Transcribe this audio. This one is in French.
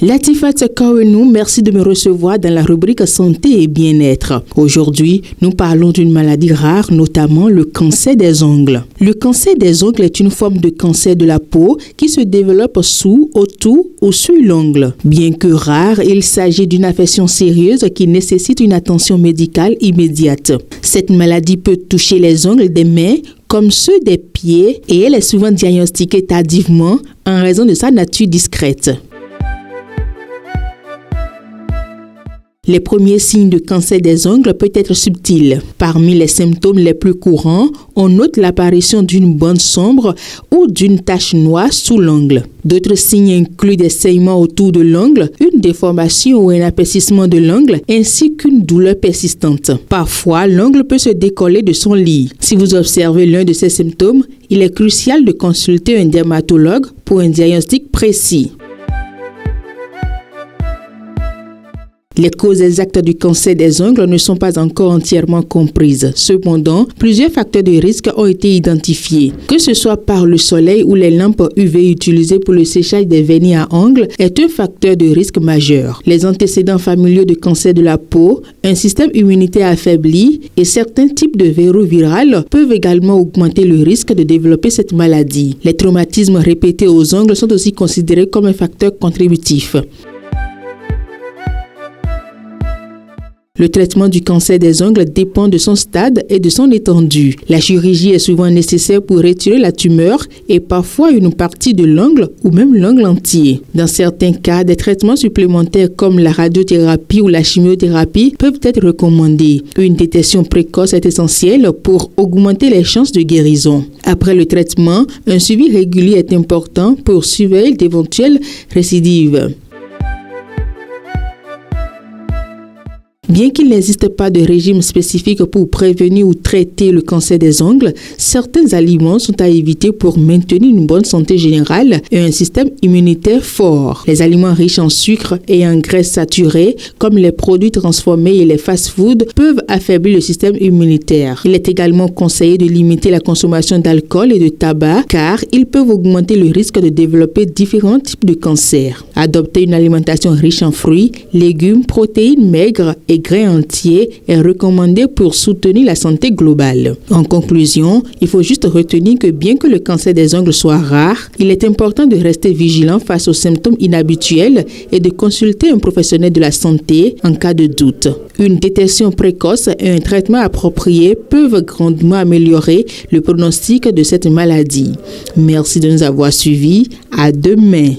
Latifat Kawenou, merci de me recevoir dans la rubrique Santé et Bien-être. Aujourd'hui, nous parlons d'une maladie rare, notamment le cancer des ongles. Le cancer des ongles est une forme de cancer de la peau qui se développe sous, autour ou sur l'ongle. Bien que rare, il s'agit d'une affection sérieuse qui nécessite une attention médicale immédiate. Cette maladie peut toucher les ongles des mains comme ceux des pieds et elle est souvent diagnostiquée tardivement en raison de sa nature discrète. Les premiers signes de cancer des ongles peuvent être subtils. Parmi les symptômes les plus courants, on note l'apparition d'une bande sombre ou d'une tache noire sous l'ongle. D'autres signes incluent des saignements autour de l'ongle, une déformation ou un épaississement de l'ongle, ainsi qu'une douleur persistante. Parfois, l'ongle peut se décoller de son lit. Si vous observez l'un de ces symptômes, il est crucial de consulter un dermatologue pour un diagnostic précis. Les causes exactes du cancer des ongles ne sont pas encore entièrement comprises. Cependant, plusieurs facteurs de risque ont été identifiés. Que ce soit par le soleil ou les lampes UV utilisées pour le séchage des vernis à ongles est un facteur de risque majeur. Les antécédents familiaux de cancer de la peau, un système immunitaire affaibli et certains types de verrou viral peuvent également augmenter le risque de développer cette maladie. Les traumatismes répétés aux ongles sont aussi considérés comme un facteur contributif. Le traitement du cancer des ongles dépend de son stade et de son étendue. La chirurgie est souvent nécessaire pour retirer la tumeur et parfois une partie de l'ongle ou même l'ongle entier. Dans certains cas, des traitements supplémentaires comme la radiothérapie ou la chimiothérapie peuvent être recommandés. Une détection précoce est essentielle pour augmenter les chances de guérison. Après le traitement, un suivi régulier est important pour surveiller d'éventuelles récidives. Bien qu'il n'existe pas de régime spécifique pour prévenir ou traiter le cancer des ongles, certains aliments sont à éviter pour maintenir une bonne santé générale et un système immunitaire fort. Les aliments riches en sucre et en graisses saturées, comme les produits transformés et les fast-foods, peuvent affaiblir le système immunitaire. Il est également conseillé de limiter la consommation d'alcool et de tabac, car ils peuvent augmenter le risque de développer différents types de cancers. Adopter une alimentation riche en fruits, légumes, protéines maigres et grains entiers est recommandé pour soutenir la santé globale. En conclusion, il faut juste retenir que bien que le cancer des ongles soit rare, il est important de rester vigilant face aux symptômes inhabituels et de consulter un professionnel de la santé en cas de doute. Une détection précoce et un traitement approprié peuvent grandement améliorer le pronostic de cette maladie. Merci de nous avoir suivis. À demain.